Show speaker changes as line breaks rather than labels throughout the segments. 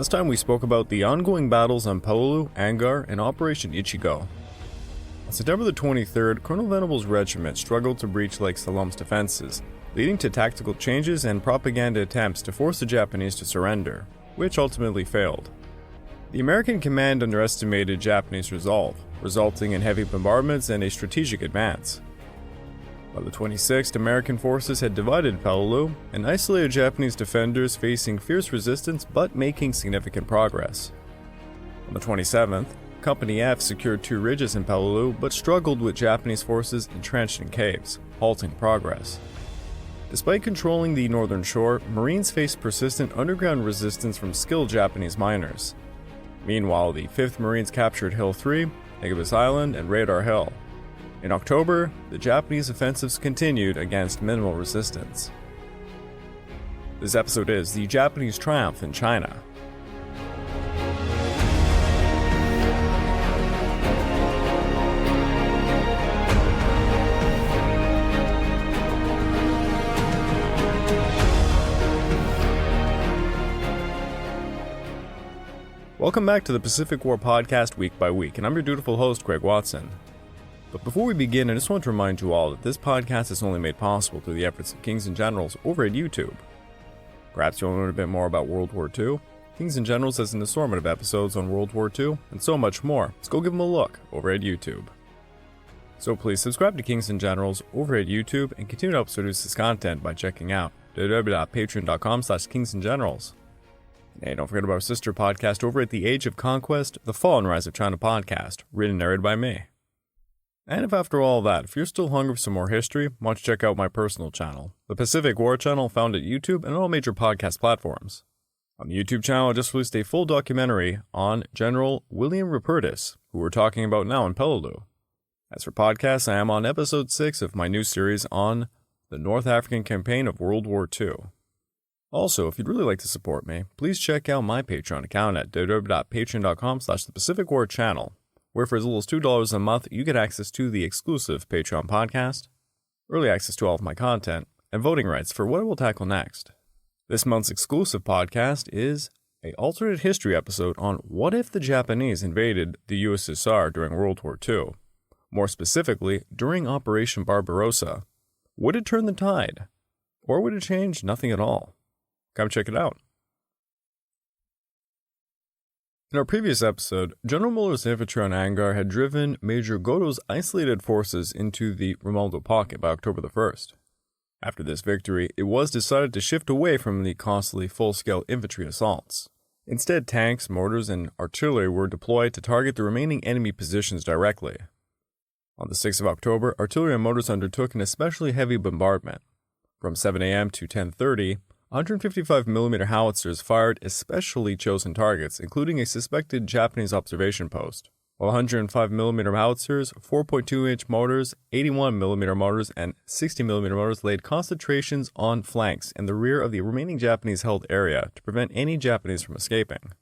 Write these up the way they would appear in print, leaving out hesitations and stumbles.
Last time we spoke about the ongoing battles on Peleliu, Angaur, and Operation Ichigo. On September the 23rd, Colonel Venable's regiment struggled to breach Lake Salom's defenses, leading to tactical changes and propaganda attempts to force the Japanese to surrender, which ultimately failed. The American command underestimated Japanese resolve, resulting in heavy bombardments and a strategic advance. By the 26th, American forces had divided Peleliu and isolated Japanese defenders facing fierce resistance but making significant progress. On the 27th, Company F secured 2 ridges in Peleliu but struggled with Japanese forces entrenched in caves, halting progress. Despite controlling the northern shore, Marines faced persistent underground resistance from skilled Japanese miners. Meanwhile, the 5th Marines captured Hill 3, Agabus Island, and Radar Hill. In October, the Japanese offensives continued against minimal resistance. This episode is the Japanese triumph in China. Welcome back to the Pacific War Podcast week by week, and I'm your dutiful host, Greg Watson. But before we begin, I just want to remind you all that this podcast is only made possible through the efforts of Kings and Generals over at YouTube. Perhaps you'll learn a bit more about World War II. Kings and Generals has an assortment of episodes on World War II, and so much more. Let's go give them a look over at YouTube. So please subscribe to Kings and Generals over at YouTube and continue to help produce this content by checking out www.patreon.com/kingsandgenerals. Hey, don't forget about our sister podcast over at The Age of Conquest, the Fall and Rise of China podcast, written and narrated by me. And if after all that, if you're still hungry for some more history, why don't you check out my personal channel, the Pacific War channel, found at YouTube and all major podcast platforms. On the YouTube channel, I just released a full documentary on General William Rupertus, who we're talking about now in Peleliu. As for podcasts, I am on episode 6 of my new series on the North African campaign of World War II. Also, if you'd really like to support me, please check out my Patreon account at www.patreon.com/thepacificwarchannel, where for as little as $2 a month, you get access to the exclusive Patreon podcast, early access to all of my content, and voting rights for what I will tackle next. This month's exclusive podcast is an alternate history episode on what if the Japanese invaded the USSR during World War II. More specifically, during Operation Barbarossa. Would it turn the tide? Or would it change nothing at all? Come check it out. In our previous episode, General Muller's infantry on Angaur had driven Major Goto's isolated forces into the Romualdo Pocket by October the 1st. After this victory, it was decided to shift away from the costly full-scale infantry assaults. Instead, tanks, mortars, and artillery were deployed to target the remaining enemy positions directly. On the 6th of October, artillery and mortars undertook an especially heavy bombardment. From 7 a.m. to 10:30, 155mm howitzers fired especially chosen targets, including a suspected Japanese observation post, while 105mm howitzers, 4.2-inch mortars, 81mm mortars, and 60mm mortars laid concentrations on flanks in the rear of the remaining Japanese-held area to prevent any Japanese from escaping.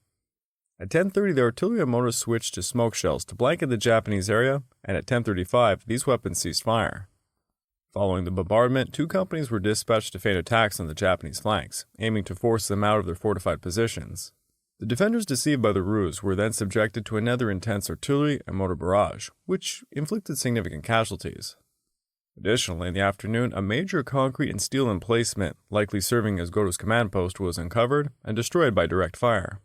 At 10:30, the artillery and mortars switched to smoke shells to blanket the Japanese area, and at 10:35, these weapons ceased fire. Following the bombardment, 2 companies were dispatched to feint attacks on the Japanese flanks, aiming to force them out of their fortified positions. The defenders, deceived by the ruse, were then subjected to another intense artillery and mortar barrage, which inflicted significant casualties. Additionally, in the afternoon, a major concrete and steel emplacement, likely serving as Goto's command post, was uncovered and destroyed by direct fire.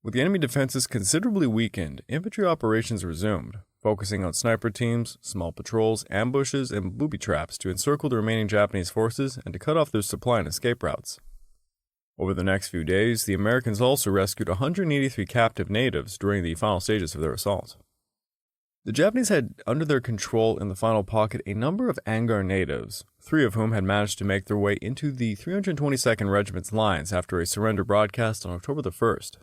With the enemy defenses considerably weakened, infantry operations resumed, focusing on sniper teams, small patrols, ambushes, and booby traps to encircle the remaining Japanese forces and to cut off their supply and escape routes. Over the next few days, the Americans also rescued 183 captive natives during the final stages of their assault. The Japanese had under their control in the final pocket a number of Angaur natives, 3 of whom had managed to make their way into the 322nd Regiment's lines after a surrender broadcast on October the 1st.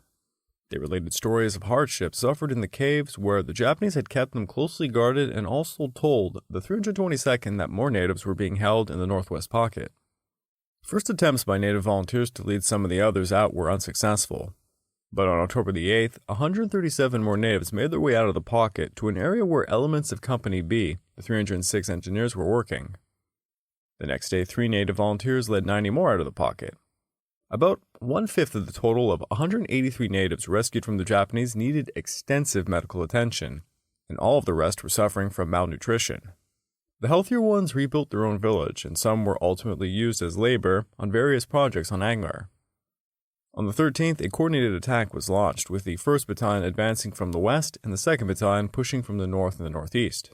They related stories of hardship suffered in the caves where the Japanese had kept them closely guarded and also told the 322nd that more natives were being held in the northwest pocket. First attempts by native volunteers to lead some of the others out were unsuccessful, but on October the 8th, 137 more natives made their way out of the pocket to an area where elements of Company B, the 306 engineers, were working. The next day, 3 native volunteers led 90 more out of the pocket. About one-fifth of the total of 183 natives rescued from the Japanese needed extensive medical attention, and all of the rest were suffering from malnutrition. The healthier ones rebuilt their own village, and some were ultimately used as labor on various projects on Angaur. On the 13th, a coordinated attack was launched, with the 1st Battalion advancing from the west and the 2nd Battalion pushing from the north and the northeast.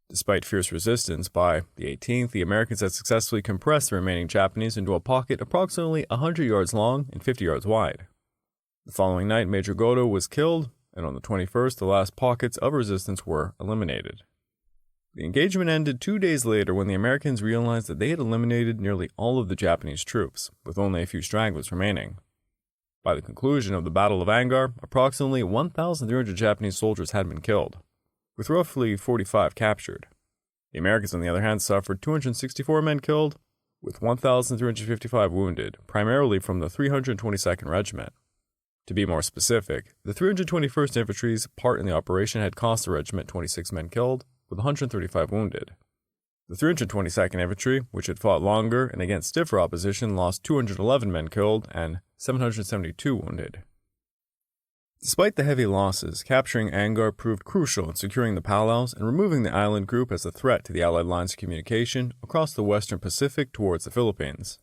Despite fierce resistance, by the 18th, the Americans had successfully compressed the remaining Japanese into a pocket approximately 100 yards long and 50 yards wide. The following night, Major Goto was killed, and on the 21st, the last pockets of resistance were eliminated. The engagement ended 2 days later when the Americans realized that they had eliminated nearly all of the Japanese troops, with only a few stragglers remaining. By the conclusion of the Battle of Angaur, approximately 1,300 Japanese soldiers had been killed, with roughly 45 captured. The Americans, on the other hand, suffered 264 men killed, with 1,355 wounded, primarily from the 322nd Regiment. To be more specific, the 321st Infantry's part in the operation had cost the regiment 26 men killed, with 135 wounded. The 322nd Infantry, which had fought longer and against stiffer opposition, lost 211 men killed and 772 wounded. Despite the heavy losses, capturing Angaur proved crucial in securing the Palaus and removing the island group as a threat to the Allied lines of communication across the western Pacific towards the Philippines.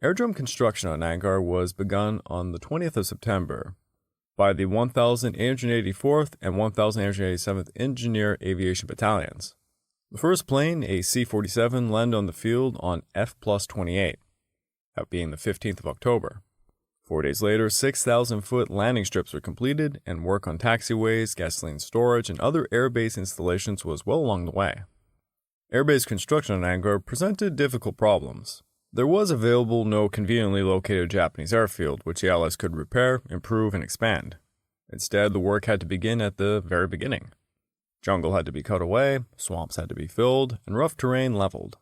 Airdrome construction on Angaur was begun on the 20th of September by the 1,884th and 1,887th Engineer Aviation Battalions. The first plane, a C-47, landed on the field on F+28, that being the 15th of October. 4 days later, 6,000-foot landing strips were completed, and work on taxiways, gasoline storage, and other airbase installations was well along the way. Airbase construction on Angaur presented difficult problems. There was available no conveniently located Japanese airfield, which the Allies could repair, improve, and expand. Instead, the work had to begin at the very beginning. Jungle had to be cut away, swamps had to be filled, and rough terrain leveled.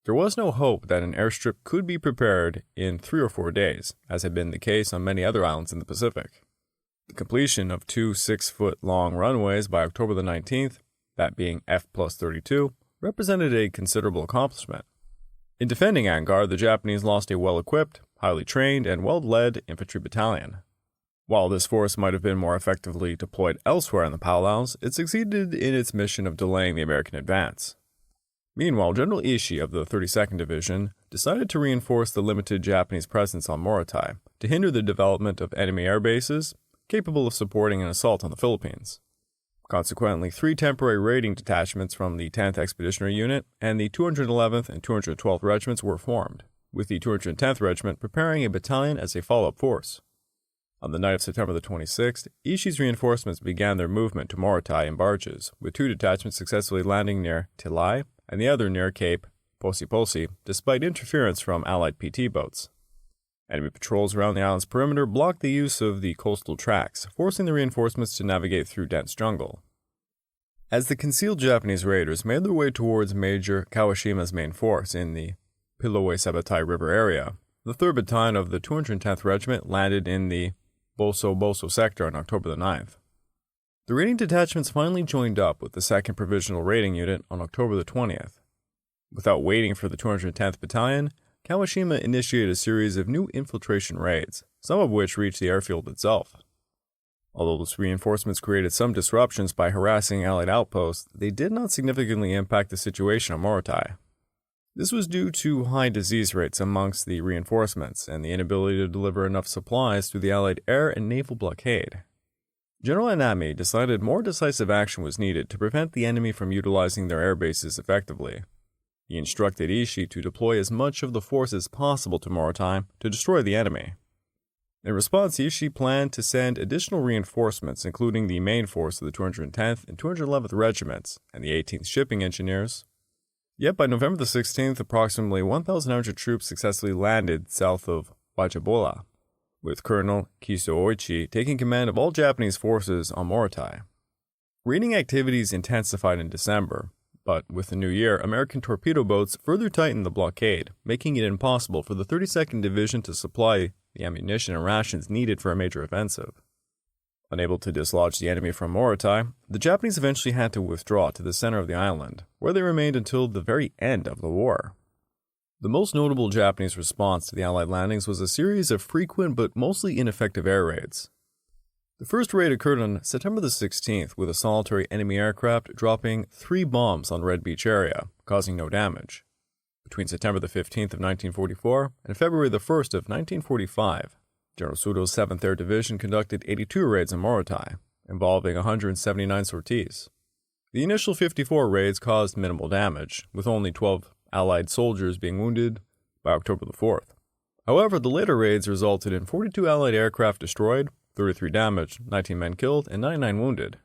There was no hope that an airstrip could be prepared in 3 or 4 days, as had been the case on many other islands in the Pacific. The completion of 2 6-foot-long runways by October the 19th, that being F+32, represented a considerable accomplishment. In defending Angaur, the Japanese lost a well-equipped, highly trained, and well-led infantry battalion. While this force might have been more effectively deployed elsewhere in the Palaus, it succeeded in its mission of delaying the American advance. Meanwhile, General Ishii of the 32nd Division decided to reinforce the limited Japanese presence on Morotai to hinder the development of enemy air bases capable of supporting an assault on the Philippines. Consequently, 3 temporary raiding detachments from the 10th Expeditionary Unit and the 211th and 212th Regiments were formed, with the 210th Regiment preparing a battalion as a follow-up force. On the night of September the 26th, Ishii's reinforcements began their movement to Morotai in barges, with 2 detachments successfully landing near Tilai and the other near Cape Posi-Posi, despite interference from Allied PT boats. Enemy patrols around the island's perimeter blocked the use of the coastal tracks, forcing the reinforcements to navigate through dense jungle. As the concealed Japanese raiders made their way towards Major Kawashima's main force in the Piloi-Sabatai River area, the 3rd Battalion of the 210th Regiment landed in the Boso-Boso sector on October the 9th. The raiding detachments finally joined up with the 2nd Provisional Raiding Unit on October the 20th. Without waiting for the 210th Battalion, Kawashima initiated a series of new infiltration raids, some of which reached the airfield itself. Although those reinforcements created some disruptions by harassing Allied outposts, they did not significantly impact the situation on Morotai. This was due to high disease rates amongst the reinforcements and the inability to deliver enough supplies through the Allied air and naval blockade. General Anami decided more decisive action was needed to prevent the enemy from utilizing their air bases effectively. He instructed Ishii to deploy as much of the force as possible to Morotai to destroy the enemy. In response, Ishii planned to send additional reinforcements, including the main force of the 210th and 211th Regiments and the 18th Shipping Engineers. Yet by November the 16th, approximately 1,100 troops successfully landed south of Wajibola, with Colonel Kiso Oichi taking command of all Japanese forces on Morotai. Raiding activities intensified in December, but with the new year, American torpedo boats further tightened the blockade, making it impossible for the 32nd Division to supply the ammunition and rations needed for a major offensive. Unable to dislodge the enemy from Morotai, the Japanese eventually had to withdraw to the center of the island, where they remained until the very end of the war. The most notable Japanese response to the Allied landings was a series of frequent but mostly ineffective air raids. The first raid occurred on September the 16th with a solitary enemy aircraft dropping 3 bombs on Red Beach area, causing no damage. Between September the 15th of 1944 and February the 1st of 1945, General Sudo's 7th Air Division conducted 82 raids in Morotai, involving 179 sorties. The initial 54 raids caused minimal damage, with only 12 Allied soldiers being wounded by October the 4th. However, the later raids resulted in 42 Allied aircraft destroyed, 33 damaged, 19 men killed, and 99 wounded.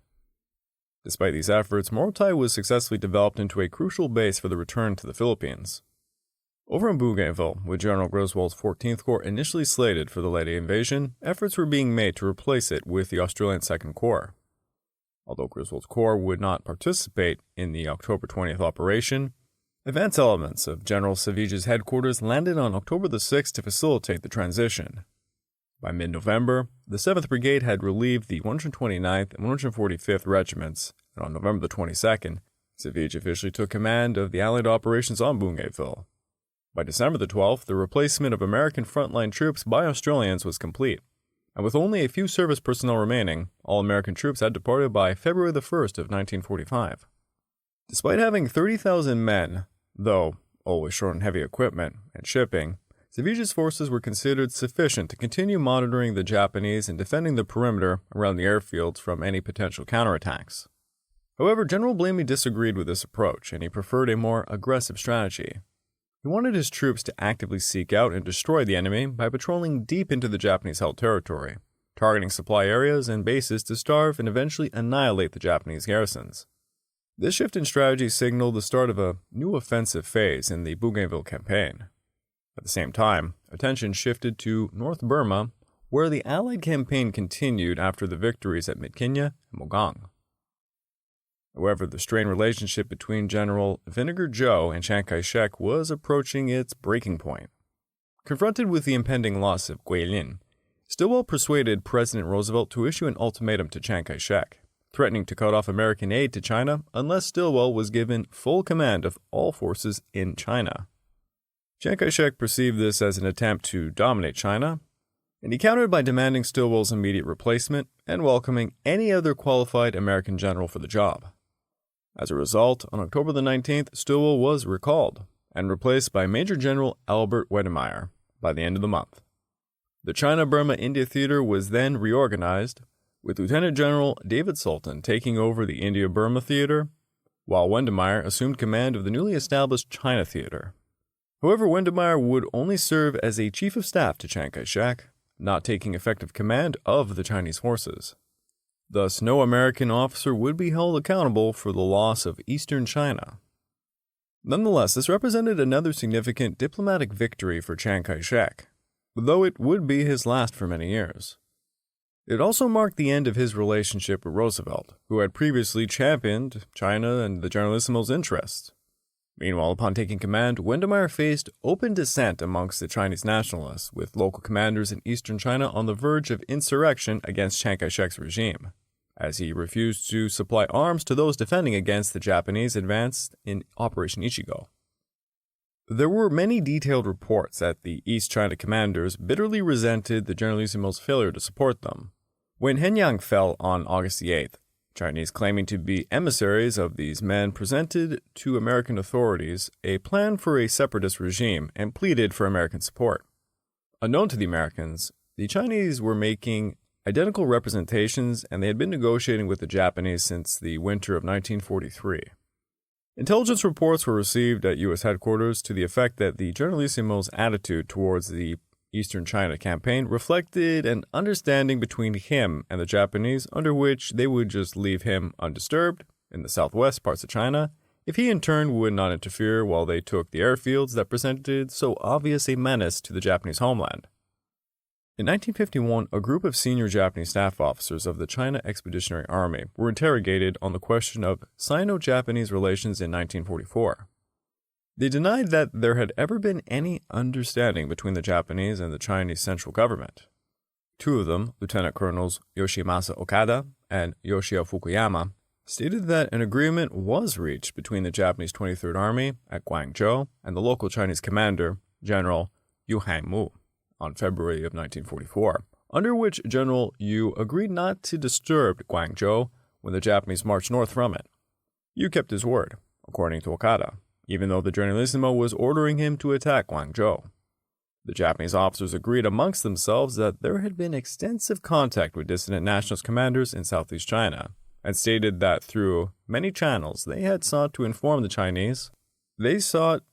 Despite these efforts, Morotai was successfully developed into a crucial base for the return to the Philippines. Over in Bougainville, with General Griswold's 14th Corps initially slated for the Leyte invasion, efforts were being made to replace it with the Australian 2nd Corps. Although Griswold's Corps would not participate in the October 20th operation, advance elements of General Savage's headquarters landed on October the 6th to facilitate the transition. By mid-November, the 7th Brigade had relieved the 129th and 145th Regiments, and on November the 22nd, Savage officially took command of the Allied operations on Bougainville. By December the 12th, the replacement of American frontline troops by Australians was complete, and with only a few service personnel remaining, all American troops had departed by February the 1st of 1945. Despite having 30,000 men, though always short on heavy equipment and shipping, Savage's forces were considered sufficient to continue monitoring the Japanese and defending the perimeter around the airfields from any potential counterattacks. However, General Blamey disagreed with this approach, and he preferred a more aggressive strategy. He wanted his troops to actively seek out and destroy the enemy by patrolling deep into the Japanese-held territory, targeting supply areas and bases to starve and eventually annihilate the Japanese garrisons. This shift in strategy signaled the start of a new offensive phase in the Bougainville campaign. At the same time, attention shifted to North Burma, where the Allied campaign continued after the victories at Mitkinya and Mogang. However, the strained relationship between General Vinegar Joe and Chiang Kai-shek was approaching its breaking point. Confronted with the impending loss of Guilin, Stilwell persuaded President Roosevelt to issue an ultimatum to Chiang Kai-shek, threatening to cut off American aid to China unless Stilwell was given full command of all forces in China. Chiang Kai-shek perceived this as an attempt to dominate China, and he countered by demanding Stilwell's immediate replacement and welcoming any other qualified American general for the job. As a result, on October the 19th, Stilwell was recalled and replaced by Major General Albert Wedemeyer by the end of the month. The China-Burma-India Theater was then reorganized, with Lieutenant General David Sultan taking over the India-Burma Theater, while Wedemeyer assumed command of the newly established China Theater. However, Wedemeyer would only serve as a chief of staff to Chiang Kai-shek, not taking effective command of the Chinese forces. Thus, no American officer would be held accountable for the loss of eastern China. Nonetheless, this represented another significant diplomatic victory for Chiang Kai-shek, though it would be his last for many years. It also marked the end of his relationship with Roosevelt, who had previously championed China and the Generalissimo's interests. Meanwhile, upon taking command, Wedemeyer faced open dissent amongst the Chinese nationalists, with local commanders in eastern China on the verge of insurrection against Chiang Kai-shek's regime, as he refused to supply arms to those defending against the Japanese advance in Operation Ichigo. There were many detailed reports that the East China commanders bitterly resented the Generalissimo's failure to support them. When Henyang fell on August the 8th, Chinese claiming to be emissaries of these men presented to American authorities a plan for a separatist regime and pleaded for American support. Unknown to the Americans, the Chinese were making identical representations, and they had been negotiating with the Japanese since the winter of 1943. Intelligence reports were received at U.S. headquarters to the effect that the Generalissimo's attitude towards the Eastern China campaign reflected an understanding between him and the Japanese under which they would just leave him undisturbed in the southwest parts of China if he in turn would not interfere while they took the airfields that presented so obvious a menace to the Japanese homeland. In 1951, a group of senior Japanese staff officers of the China Expeditionary Army were interrogated on the question of Sino-Japanese relations in 1944. They denied that there had ever been any understanding between the Japanese and the Chinese central government. Two of them, Lieutenant Colonels Yoshimasa Okada and Yoshio Fukuyama, stated that an agreement was reached between the Japanese 23rd Army at Guangzhou and the local Chinese commander, General Yu Haimu, on February of 1944, under which General Yu agreed not to disturb Guangzhou when the Japanese marched north from it. Yu kept his word, according to Okada, even though the Generalissimo was ordering him to attack Guangzhou. The Japanese officers agreed amongst themselves that there had been extensive contact with dissident nationalist commanders in southeast China, and stated that through many channels they had sought to inform the Chinese they sought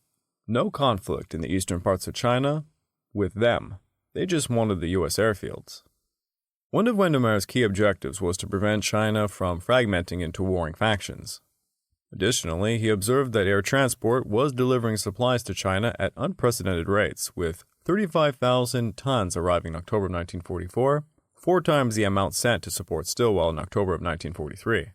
no conflict in the eastern parts of China with them. They just wanted the U.S. airfields. One of Wendemeier's key objectives was to prevent China from fragmenting into warring factions. Additionally, he observed that air transport was delivering supplies to China at unprecedented rates, with 35,000 tons arriving in October of 1944, 4 times the amount sent to support Stilwell in October of 1943.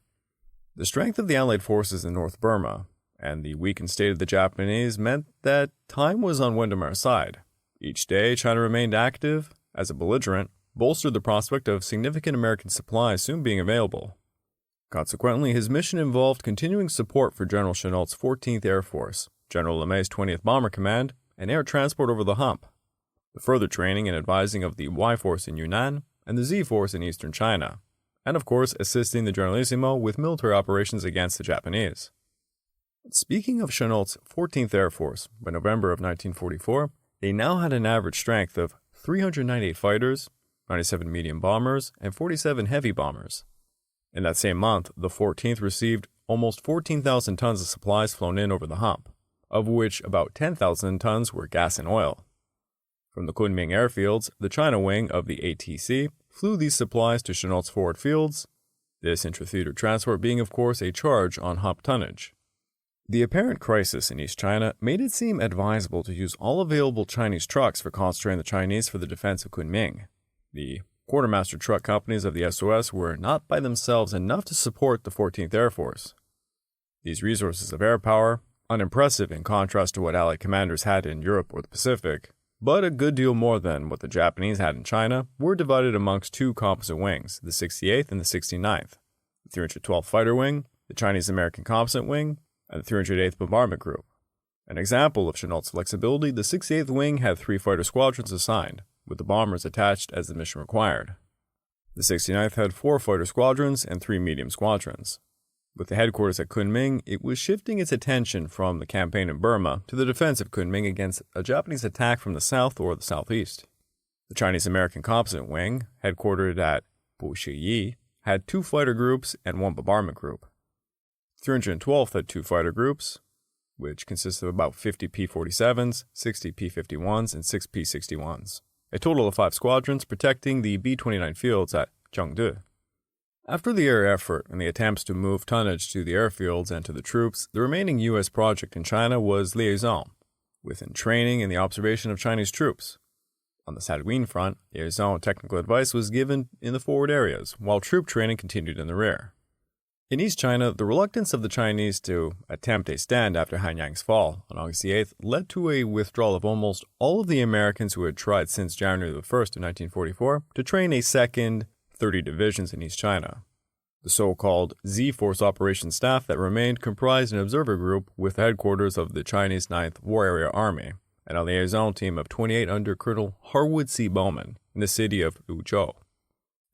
The strength of the Allied forces in North Burma and the weakened state of the Japanese meant that time was on Wendemeier's side. Each day, China remained active as a belligerent, bolstered the prospect of significant American supplies soon being available. Consequently, his mission involved continuing support for General Chennault's 14th Air Force, General LeMay's 20th Bomber Command, and air transport over the hump, the further training and advising of the Y Force in Yunnan and the Z Force in eastern China, and of course assisting the Generalissimo with military operations against the Japanese. Speaking of Chennault's 14th Air Force, by November of 1944, they now had an average strength of 398 fighters, 97 medium bombers, and 47 heavy bombers. In that same month, the 14th received almost 14,000 tons of supplies flown in over the hump, of which about 10,000 tons were gas and oil. From the Kunming airfields, the China wing of the ATC flew these supplies to Chennault's forward fields, this intra-theater transport being of course a charge on hump tonnage. The apparent crisis in East China made it seem advisable to use all available Chinese trucks for concentrating the Chinese for the defense of Kunming. The quartermaster truck companies of the SOS were not by themselves enough to support the 14th Air Force. These resources of air power, unimpressive in contrast to what Allied commanders had in Europe or the Pacific, but a good deal more than what the Japanese had in China, were divided amongst 2 composite wings, the 68th and the 69th, the 312th Fighter Wing, the Chinese-American Composite Wing, and the 308th Bombardment Group. An example of Chennault's flexibility, the 68th Wing had 3 fighter squadrons assigned, with the bombers attached as the mission required. The 69th had 4 fighter squadrons and 3 medium squadrons. With the headquarters at Kunming, it was shifting its attention from the campaign in Burma to the defense of Kunming against a Japanese attack from the south or the southeast. The Chinese-American Composite Wing, headquartered at Bushiyi, had 2 fighter groups and 1 bombardment group. 312th had 2 fighter groups, which consisted of about 50 P-47s, 60 P-51s, and 6 P-61s. A total of 5 squadrons protecting the B-29 fields at Chengde. After the air effort and the attempts to move tonnage to the airfields and to the troops, the remaining U.S. project in China was liaison, within training and the observation of Chinese troops. On the Saduin front, liaison technical advice was given in the forward areas, while troop training continued in the rear. In East China, the reluctance of the Chinese to attempt a stand after Hanyang's fall on August 8th led to a withdrawal of almost all of the Americans who had tried since January 1st of 1944 to train a second 30 divisions in East China. The so-called Z-Force operations staff that remained comprised an observer group with the headquarters of the Chinese 9th War Area Army and a liaison team of 28 under Colonel Harwood C. Bowman in the city of Luzhou.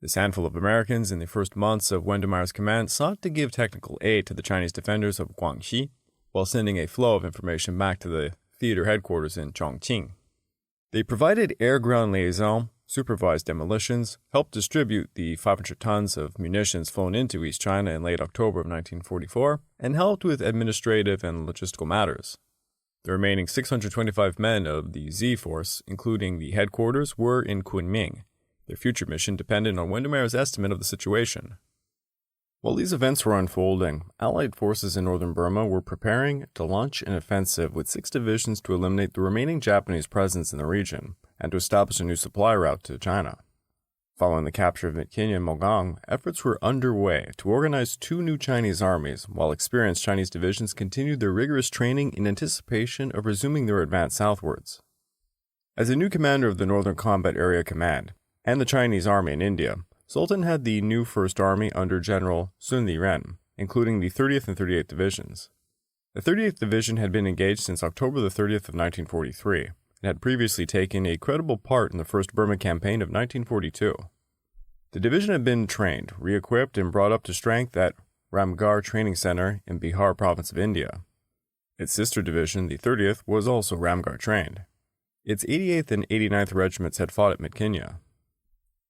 This handful of Americans in the first months of Wendemeier's command sought to give technical aid to the Chinese defenders of Guangxi while sending a flow of information back to the theater headquarters in Chongqing. They provided air-ground liaison, supervised demolitions, helped distribute the 500 tons of munitions flown into East China in late October of 1944, and helped with administrative and logistical matters. The remaining 625 men of the Z-Force, including the headquarters, were in Kunming. Their future mission depended on Wendemeier's estimate of the situation. While these events were unfolding, Allied forces in northern Burma were preparing to launch an offensive with 6 divisions to eliminate the remaining Japanese presence in the region and to establish a new supply route to China. Following the capture of Myitkyina and Mogang, efforts were underway to organize 2 new Chinese armies, while experienced Chinese divisions continued their rigorous training in anticipation of resuming their advance southwards. As the new commander of the Northern Combat Area Command and the Chinese Army in India, Sultan had the new First Army under General Sun Liren including the 30th and 38th Divisions. The 38th Division had been engaged since October the 30th of 1943 and had previously taken a credible part in the First Burma Campaign of 1942. The division had been trained, re-equipped, and brought up to strength at Ramgarh Training Center in Bihar Province of India. Its sister division, the 30th, was also Ramgarh trained. Its 88th and 89th Regiments had fought at Mitkinya.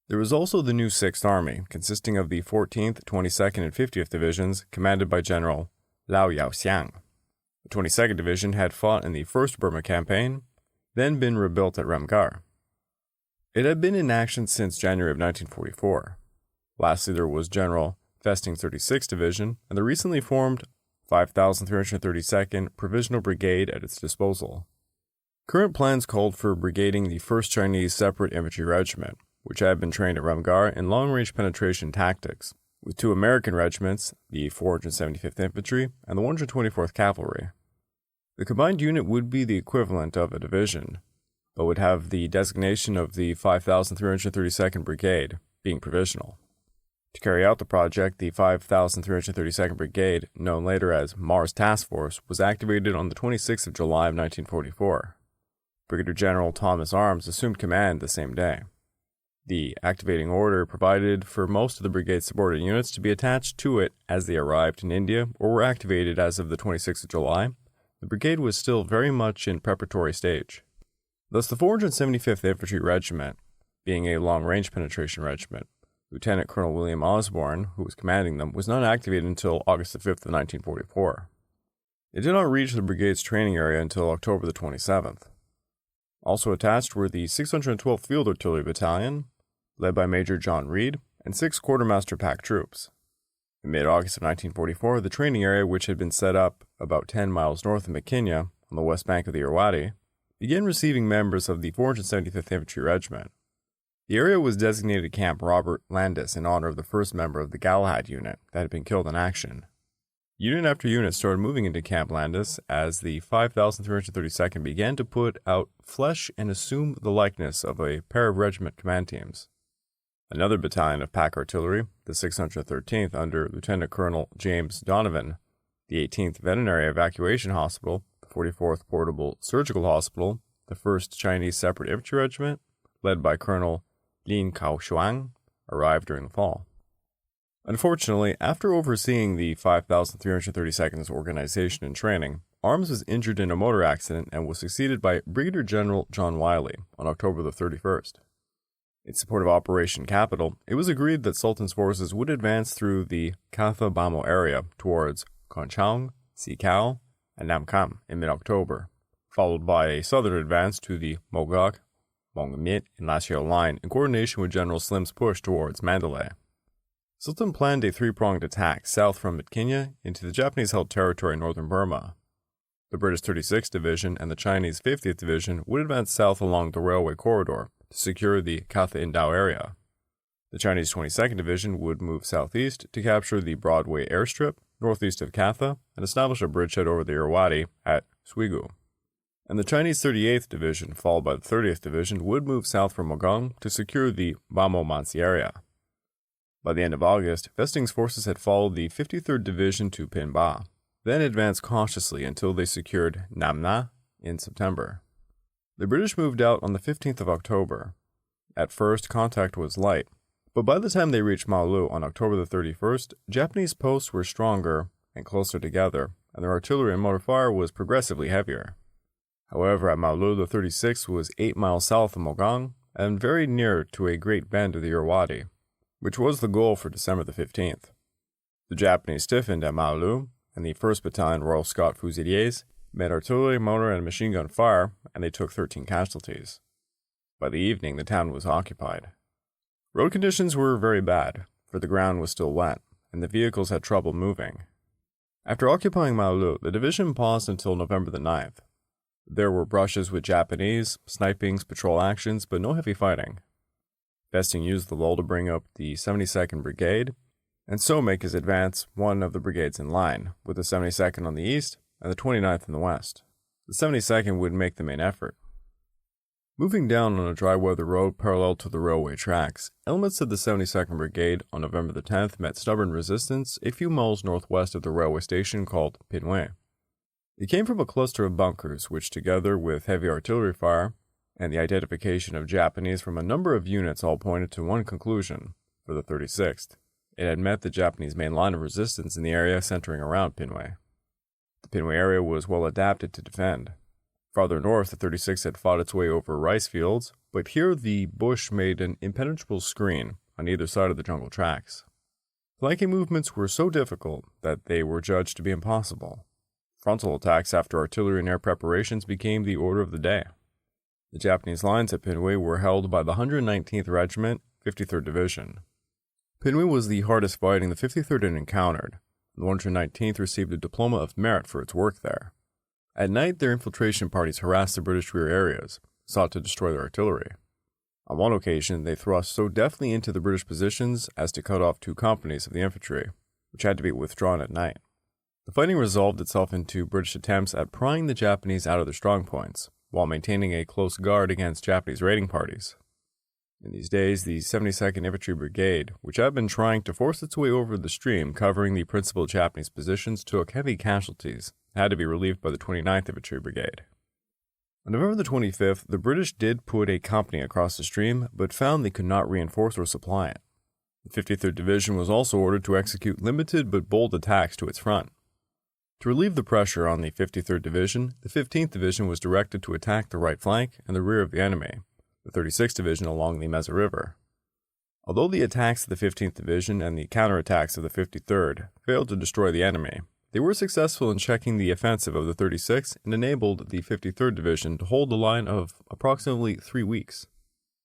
There was also the new 6th Army, consisting of the 14th, 22nd, and 50th Divisions, commanded by General Lao Yaoxiang. The 22nd Division had fought in the First Burma Campaign, then been rebuilt at Ramgarh. It had been in action since January of 1944. Lastly, there was General Festing's 36th Division and the recently formed 5,332nd Provisional Brigade at its disposal. Current plans called for brigading the 1st Chinese Separate Infantry Regiment, which had been trained at Ramgarh in long-range penetration tactics, with 2 American regiments, the 475th Infantry and the 124th Cavalry. The combined unit would be the equivalent of a division, but would have the designation of the 5,332nd Brigade, being provisional. To carry out the project, the 5,332nd Brigade, known later as Mars Task Force, was activated on the 26th of July of 1944. Brigadier General Thomas Arms assumed command the same day. The activating order provided for most of the brigade's subordinate units to be attached to it as they arrived in India or were activated as of the 26th of July. The brigade was still very much in preparatory stage. Thus, the 475th Infantry Regiment, being a long-range penetration regiment, Lieutenant Colonel William Osborne, who was commanding them, was not activated until August the 5th of 1944. It did not reach the brigade's training area until October the 27th. Also attached were the 612th Field Artillery Battalion, led by Major John Reed, and 6 Quartermaster Pack troops. In mid-August of 1944, the training area, which had been set up about 10 miles north of Mitkinya, on the west bank of the Irrawaddy, began receiving members of the 475th Infantry Regiment. The area was designated Camp Robert Landis in honor of the first member of the Galahad unit that had been killed in action. Unit after unit started moving into Camp Landis as the 5,332nd began to put out flesh and assume the likeness of a pair of regiment command teams. Another battalion of pack artillery, the 613th under Lieutenant Colonel James Donovan, the 18th Veterinary Evacuation Hospital, the 44th Portable Surgical Hospital, the 1st Chinese Separate Infantry Regiment, led by Colonel Lin Kaoshuang, arrived during the fall. Unfortunately, after overseeing the 5,332nd's organization and training, Arms was injured in a motor accident and was succeeded by Brigadier General John Wiley on October the 31st. In support of Operation Capital, it was agreed that Sultan's forces would advance through the Katha Bamo area towards Konchang, Sikao, and Namkham in mid-October, followed by a southern advance to the Mogok, Mongamit, and Lashio line in coordination with General Slim's push towards Mandalay. Sultan planned a 3-pronged attack south from Mitkinya into the Japanese-held territory in northern Burma. The British 36th Division and the Chinese 50th Division would advance south along the railway corridor to secure the Katha Indao area. The Chinese 22nd Division would move southeast to capture the Broadway airstrip northeast of Katha and establish a bridgehead over the Irrawaddy at Swigu. And the Chinese 38th Division, followed by the 30th Division, would move south from Mogong to secure the Bamo Mansi area. By the end of August, Festing's forces had followed the 53rd Division to Pinba, then advanced cautiously until they secured Namna in September. The British moved out on the 15th of October. At first, contact was light, but by the time they reached Maulu on October the 31st, Japanese posts were stronger and closer together, and their artillery and motor fire was progressively heavier. However, at Maulu, the 36th was 8 miles south of Mogong and very near to a great bend of the Irrawaddy, which was the goal for December the 15th. The Japanese stiffened at Maulu, and the 1st Battalion Royal Scot Fusiliers met artillery, motor, and machine gun fire, and they took 13 casualties. By the evening, the town was occupied. Road conditions were very bad, for the ground was still wet, and the vehicles had trouble moving. After occupying Maulu, the division paused until November the 9th. There were brushes with Japanese, snipings, patrol actions, but no heavy fighting. Festing used the lull to bring up the 72nd Brigade, and so make his advance one of the brigades in line, with the 72nd on the east and the 29th in the west. The 72nd would make the main effort. Moving down on a dry weather road parallel to the railway tracks, elements of the 72nd Brigade on November the 10th met stubborn resistance a few miles northwest of the railway station called Pinway. It came from a cluster of bunkers which, together with heavy artillery fire and the identification of Japanese from a number of units, all pointed to one conclusion: for the 36th. It had met the Japanese main line of resistance in the area centering around Pinway. The Pinway area was well adapted to defend. Farther north, the 36th had fought its way over rice fields, but here the bush made an impenetrable screen on either side of the jungle tracks. Flanking movements were so difficult that they were judged to be impossible. Frontal attacks after artillery and air preparations became the order of the day. The Japanese lines at Pinway were held by the 119th Regiment, 53rd Division. Pinway was the hardest fighting the 53rd had encountered. The 119th received a diploma of merit for its work there. At night, their infiltration parties harassed the British rear areas, sought to destroy their artillery. On one occasion, they thrust so deftly into the British positions as to cut off 2 companies of the infantry, which had to be withdrawn at night. The fighting resolved itself into British attempts at prying the Japanese out of their strongpoints, while maintaining a close guard against Japanese raiding parties. In these days, the 72nd Infantry Brigade, which had been trying to force its way over the stream covering the principal Japanese positions, took heavy casualties and had to be relieved by the 29th Infantry Brigade. On November the 25th, the British did put a company across the stream, but found they could not reinforce or supply it. The 53rd Division was also ordered to execute limited but bold attacks to its front. To relieve the pressure on the 53rd Division, the 15th Division was directed to attack the right flank and the rear of the enemy, the 36th Division along the Meza River. Although the attacks of the 15th Division and the counterattacks of the 53rd failed to destroy the enemy, they were successful in checking the offensive of the 36th and enabled the 53rd Division to hold a line of approximately 3 weeks.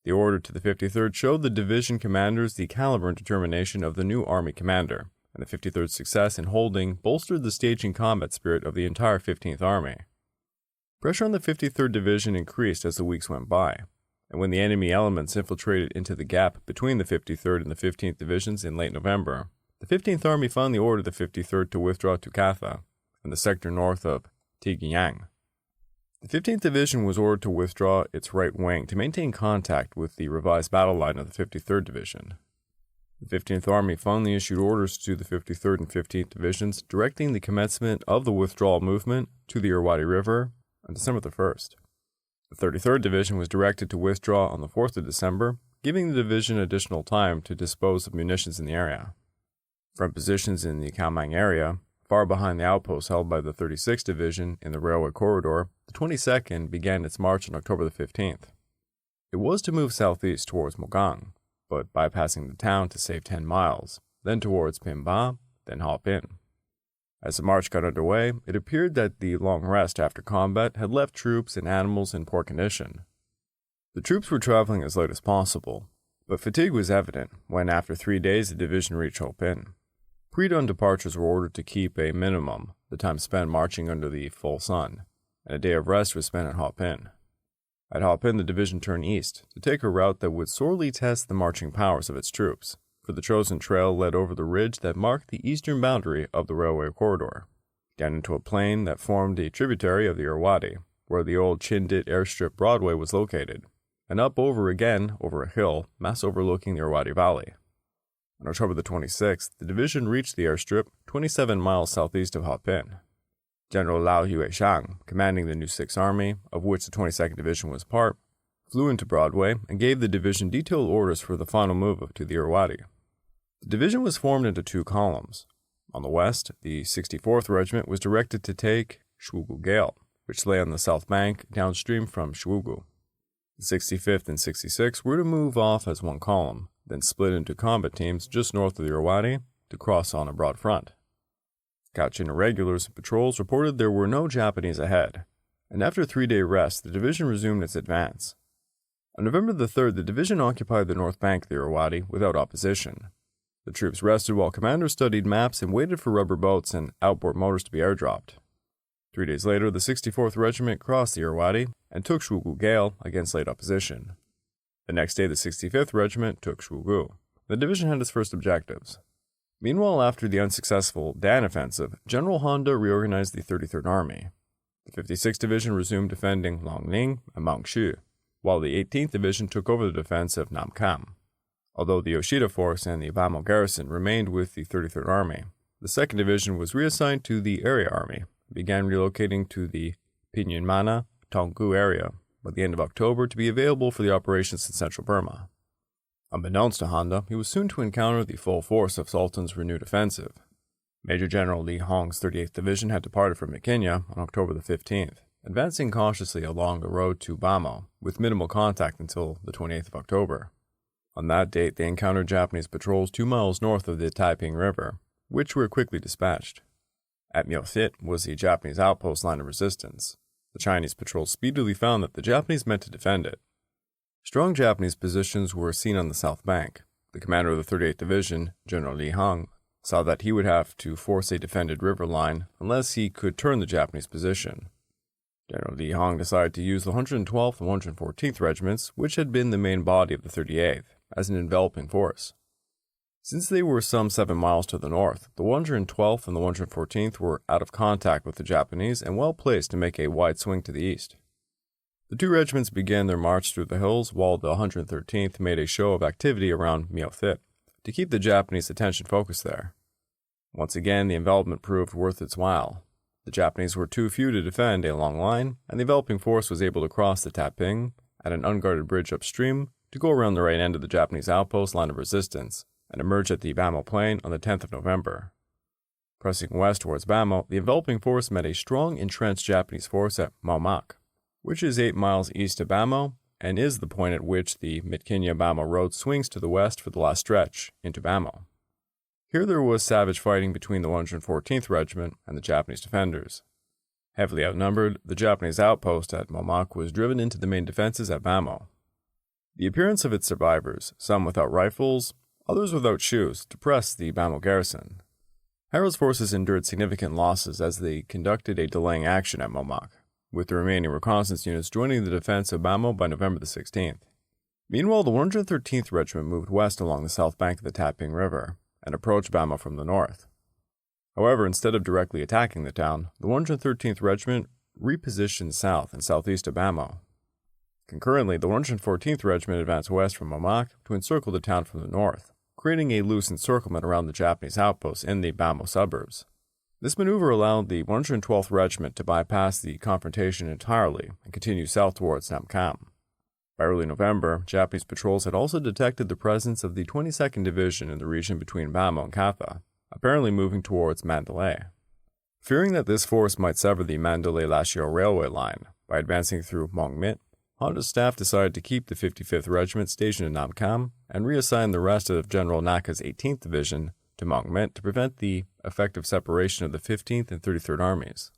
The order to the 53rd showed the division commanders the caliber and determination of the new army commander, and the 53rd's success in holding bolstered the staging combat spirit of the entire 15th Army. Pressure on the 53rd Division increased as the weeks went by, and when the enemy elements infiltrated into the gap between the 53rd and the 15th Divisions in late November, the 15th Army finally ordered the 53rd to withdraw to Katha and the sector north of Tigiyang. The 15th Division was ordered to withdraw its right wing to maintain contact with the revised battle line of the 53rd Division. The 15th Army finally issued orders to the 53rd and 15th Divisions directing the commencement of the withdrawal movement to the Irrawaddy River on December the 1st. The 33rd Division was directed to withdraw on the 4th of December, giving the division additional time to dispose of munitions in the area. From positions in the Kaomang area, far behind the outposts held by the 36th Division in the railway corridor, the 22nd began its march on October the 15th. It was to move southeast towards Mogang, but bypassing the town to save 10 miles, then towards Pimba, then Ha Pin. As the march got underway, it appeared that the long rest after combat had left troops and animals in poor condition. The troops were traveling as light as possible, but fatigue was evident when after 3 days the division reached Ha Pin. Pre-dawn departures were ordered to keep a minimum, the time spent marching under the full sun, and a day of rest was spent at Ha Pin. At Ha Pin, the division turned east to take a route that would sorely test the marching powers of its troops, for the chosen trail led over the ridge that marked the eastern boundary of the railway corridor, down into a plain that formed a tributary of the Irrawaddy, where the old Chindit airstrip Broadway was located, and up over again over a hill, mass overlooking the Irrawaddy Valley. On October the 26th, the division reached the airstrip 27 miles southeast of Ha Pin. General Lao Huishang, commanding the new 6th Army, of which the 22nd Division was part, flew into Broadway and gave the division detailed orders for the final move to the Irrawaddy. The division was formed into 2 columns. On the west, the 64th Regiment was directed to take Shwugu Gale, which lay on the south bank downstream from Shwugu. The 65th and 66th were to move off as one column, then split into combat teams just north of the Irrawaddy to cross on a broad front. Kachin irregulars and patrols reported there were no Japanese ahead, and after a 3-day rest, the division resumed its advance. On November the 3rd, the division occupied the north bank of the Irrawaddy without opposition. The troops rested while commanders studied maps and waited for rubber boats and outboard motors to be airdropped. 3 days later, the 64th Regiment crossed the Irrawaddy and took Shwugu Gale against late opposition. The next day, the 65th Regiment took Shwugu. The division had its first objectives. Meanwhile, after the unsuccessful Dan offensive, General Honda reorganized the 33rd Army. The 56th Division resumed defending Longning and Mangshu. while the 18th Division took over the defense of Nam Kham. Although the Yoshida Force and the Bamo garrison remained with the 33rd Army, the 2nd Division was reassigned to the Area Army and began relocating to the Pinyinmana, Taunggu area by the end of October to be available for the operations in central Burma. Unbeknownst to Honda, he was soon to encounter the full force of Sultan's renewed offensive. Major General Li Hong's 38th Division had departed from Mikinya on October the 15th, advancing cautiously along the road to Bamo, with minimal contact until the 28th of October. On that date, they encountered Japanese patrols 2 miles north of the Taiping River, which were quickly dispatched. At Myothit was the Japanese outpost line of resistance. The Chinese patrols speedily found that the Japanese meant to defend it. Strong Japanese positions were seen on the south bank. The commander of the 38th Division, General Li Hong, saw that he would have to force a defended river line unless he could turn the Japanese position. General Li Hong decided to use the 112th and 114th Regiments, which had been the main body of the 38th, as an enveloping force. Since they were some 7 miles to the north, the 112th and the 114th were out of contact with the Japanese and well placed to make a wide swing to the east. The 2 regiments began their march through the hills, while the 113th made a show of activity around Myothit to keep the Japanese attention focused there. Once again, the envelopment proved worth its while. The Japanese were too few to defend a long line, and the enveloping force was able to cross the Taiping at an unguarded bridge upstream to go around the right end of the Japanese outpost line of resistance and emerge at the Bamo Plain on the 10th of November. Pressing west towards Bamo, the enveloping force met a strong entrenched Japanese force at Maumak, which is 8 miles east of Bamo and is the point at which the Mitkinya-Bamo road swings to the west for the last stretch into Bamo. Here there was savage fighting between the 114th Regiment and the Japanese defenders. Heavily outnumbered, the Japanese outpost at Maumak was driven into the main defenses at Bamo. The appearance of its survivors, some without rifles, others without shoes, depressed the Bamo garrison. Harrow's forces endured significant losses as they conducted a delaying action at Maumak, with the remaining reconnaissance units joining the defense of Bamo by November the 16th. Meanwhile, the 113th Regiment moved west along the south bank of the Taiping River and approached Bamo from the north. However, instead of directly attacking the town, the 113th Regiment repositioned south and southeast of Bamo. Concurrently, the 114th Regiment advanced west from Maumak to encircle the town from the north, creating a loose encirclement around the Japanese outposts in the Bamo suburbs. This maneuver allowed the 112th Regiment to bypass the confrontation entirely and continue south towards Nam Kham. By early November, Japanese patrols had also detected the presence of the 22nd Division in the region between Bamo and Katha, apparently moving towards Mandalay. Fearing that this force might sever the Mandalay-Lashio railway line by advancing through Mongmit, Honda's staff decided to keep the 55th Regiment stationed in Nam Kham and reassign the rest of General Naka's 18th Division to Mongmit to prevent the effective separation of the 15th and 33rd Armies.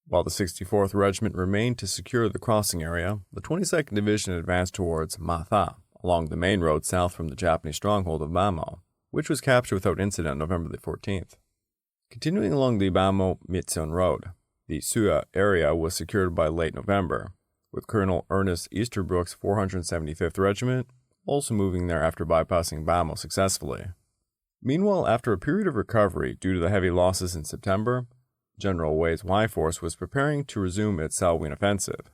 While the 64th Regiment remained to secure the crossing area, the 22nd Division advanced towards Matha, along the main road south from the Japanese stronghold of Bamo, which was captured without incident on November the 14th. Continuing along the Bamo-Mitsun Road, the Sua area was secured by late November, with Colonel Ernest Easterbrook's 475th Regiment also moving there after bypassing Bamo successfully. Meanwhile, after a period of recovery due to the heavy losses in September, General Wei's Y Force was preparing to resume its Salween offensive.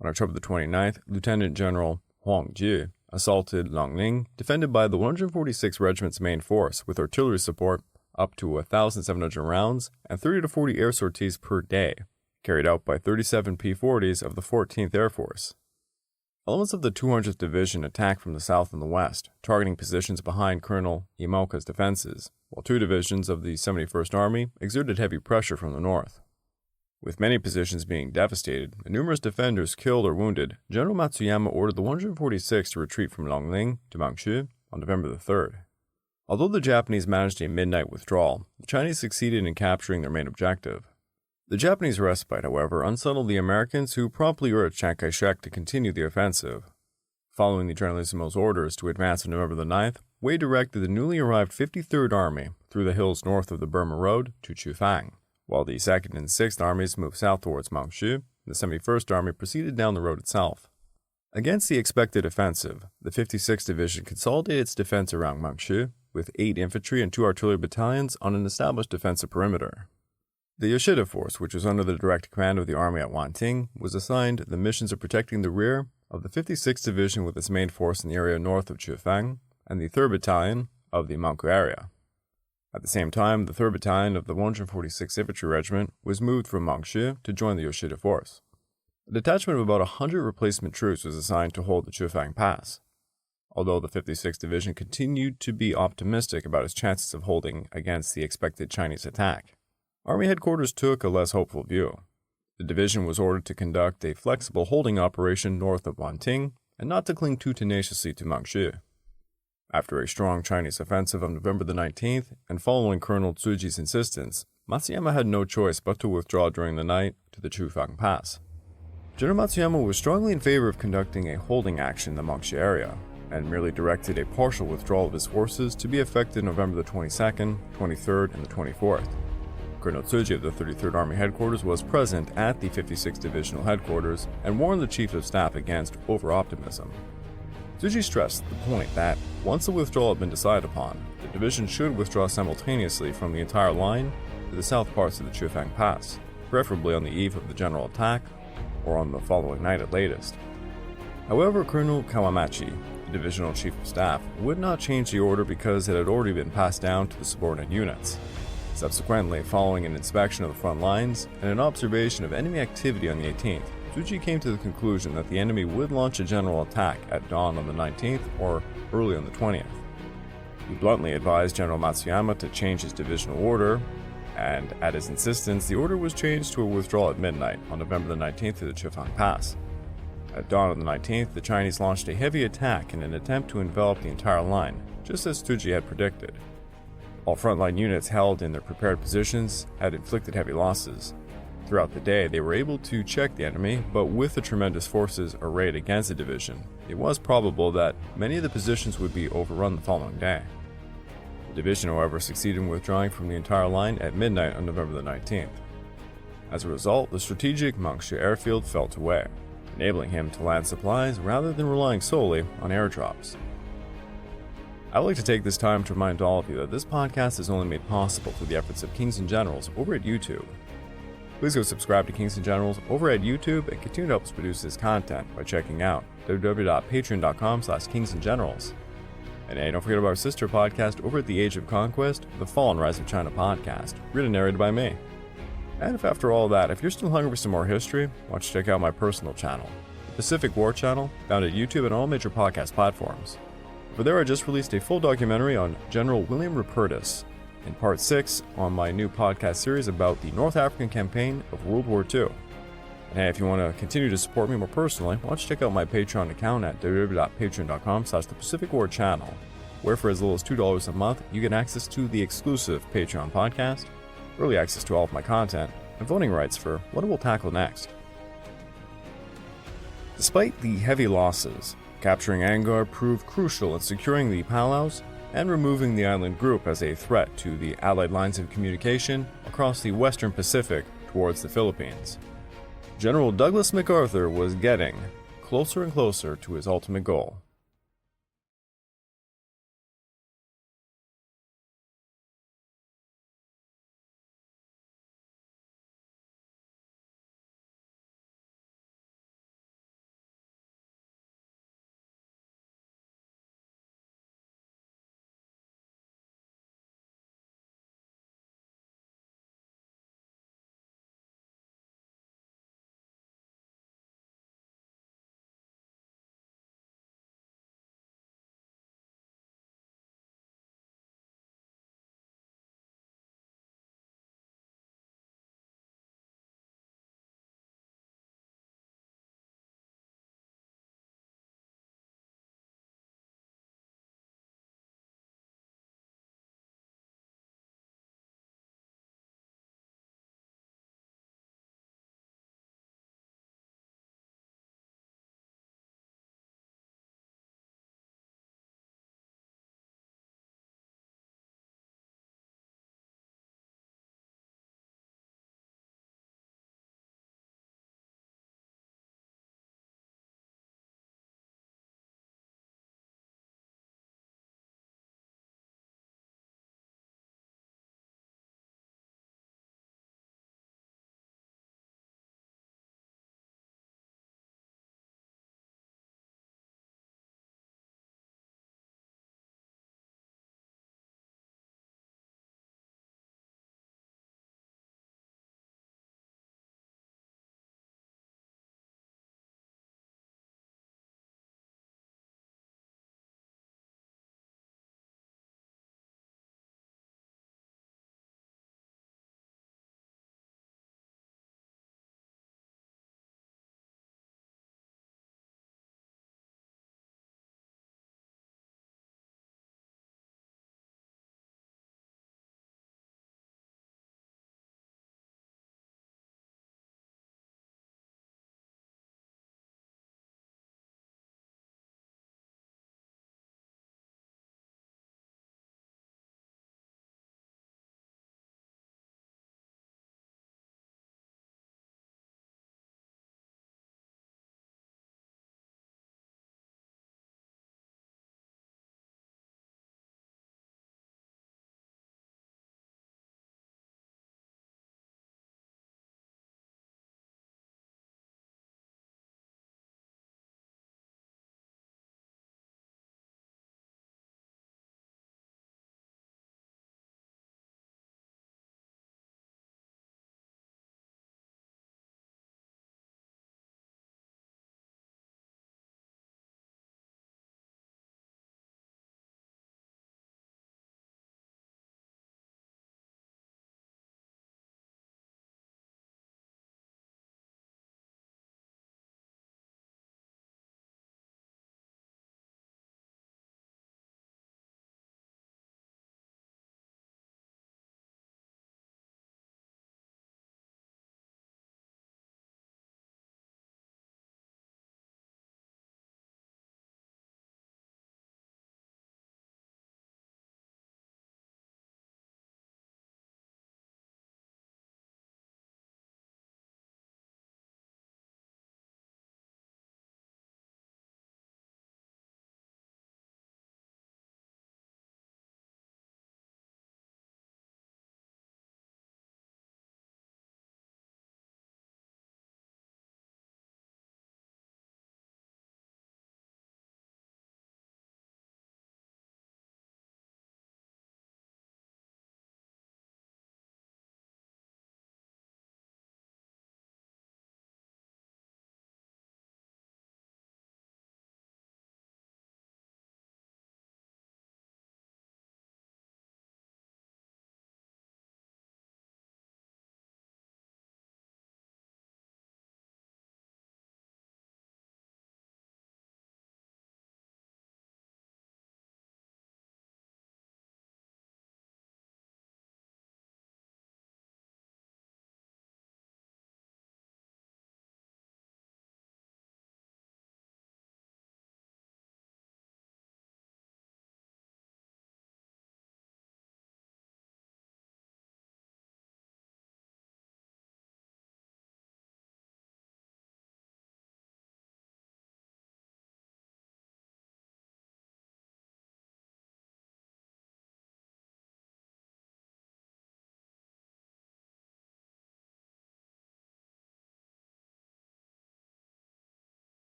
On October the 29th, Lieutenant General Huang Ji assaulted Longning, defended by the 146th Regiment's main force with artillery support up to 1,700 rounds and 30 to 40 air sorties per day, carried out by 37 P-40s of the 14th Air Force. Elements of the 200th Division attacked from the south and the west, targeting positions behind Colonel Yamaoka's defenses, while 2 divisions of the 71st Army exerted heavy pressure from the north. With many positions being devastated and numerous defenders killed or wounded, General Matsuyama ordered the 146th to retreat from Longling to Mangshu on November the 3rd. Although the Japanese managed a midnight withdrawal, the Chinese succeeded in capturing their main objective. The Japanese respite, however, unsettled the Americans, who promptly urged Chiang Kai-shek to continue the offensive. Following the Generalissimo's orders to advance on November the 9th, Wei directed the newly arrived 53rd Army through the hills north of the Burma Road to Chufang, while the 2nd and 6th Armies moved south towards Mangshu, and the 71st Army proceeded down the road itself. Against the expected offensive, the 56th Division consolidated its defense around Mangshu, with 8 infantry and 2 artillery battalions on an established defensive perimeter. The Yoshida Force, which was under the direct command of the army at Wanting, was assigned the missions of protecting the rear of the 56th Division with its main force in the area north of Chufeng, and the 3rd Battalion of the Angaur area. At the same time, the 3rd Battalion of the 146th Infantry Regiment was moved from Mangshi to join the Yoshida Force. A detachment of about 100 replacement troops was assigned to hold the Chufeng Pass. Although the 56th Division continued to be optimistic about its chances of holding against the expected Chinese attack, Army headquarters took a less hopeful view. The division was ordered to conduct a flexible holding operation north of Wanting and not to cling too tenaciously to Mangshi. After a strong Chinese offensive on November the 19th, and following Colonel Tsuji's insistence, Matsuyama had no choice but to withdraw during the night to the Chufeng Pass. General Matsuyama was strongly in favor of conducting a holding action in the Mangshi area, and merely directed a partial withdrawal of his forces to be effected November the 22nd, 23rd, and the 24th. Colonel Tsuji of the 33rd Army Headquarters was present at the 56th Divisional Headquarters and warned the Chief of Staff against over-optimism. Tsuji stressed the point that, once the withdrawal had been decided upon, the division should withdraw simultaneously from the entire line to the south parts of the Chufeng Pass, preferably on the eve of the general attack or on the following night at latest. However, Colonel Kawamachi, the Divisional Chief of Staff, would not change the order because it had already been passed down to the subordinate units. Subsequently, following an inspection of the front lines and an observation of enemy activity on the 18th, Tsuji came to the conclusion that the enemy would launch a general attack at dawn on the 19th or early on the 20th. He bluntly advised General Matsuyama to change his divisional order, and at his insistence, the order was changed to a withdrawal at midnight on November the 19th to the Chufeng Pass. At dawn on the 19th, the Chinese launched a heavy attack in an attempt to envelop the entire line, just as Tsuji had predicted. All frontline units held in their prepared positions had inflicted heavy losses. Throughout the day, they were able to check the enemy, but with the tremendous forces arrayed against the division, it was probable that many of the positions would be overrun the following day. The division, however, succeeded in withdrawing from the entire line at midnight on November the 19th. As a result, the strategic Mangshi airfield fell to Wei, enabling him to land supplies rather than relying solely on airdrops. I would like to take this time to remind all of you that this podcast is only made possible through the efforts of Kings and Generals over at YouTube. Please go subscribe to Kings and Generals over at YouTube and continue to help us produce this content by checking out www.patreon.com/kingsandgenerals. And hey, don't forget about our sister podcast over at The Age of Conquest, the Fall and Rise of China podcast, written and narrated by me. And if after all that, if you're still hungry for some more history, why don't you check out my personal channel, the Pacific War Channel, found at YouTube and all major podcast platforms. For there, I just released a full documentary on General William Rupertus, in Part 6 on my new podcast series about the North African campaign of World War II. And hey, if you want to continue to support me more personally, why don't you check out my Patreon account at www.patreon.com/thepecificwarchannel, where for as little as $2 a month, you get access to the exclusive Patreon podcast, early access to all of my content, and voting rights for what we'll tackle next. Despite the heavy losses, capturing Angaur proved crucial in securing the Palaus and removing the island group as a threat to the Allied lines of communication across the Western Pacific towards the Philippines. General Douglas MacArthur was getting closer and closer to his ultimate goal.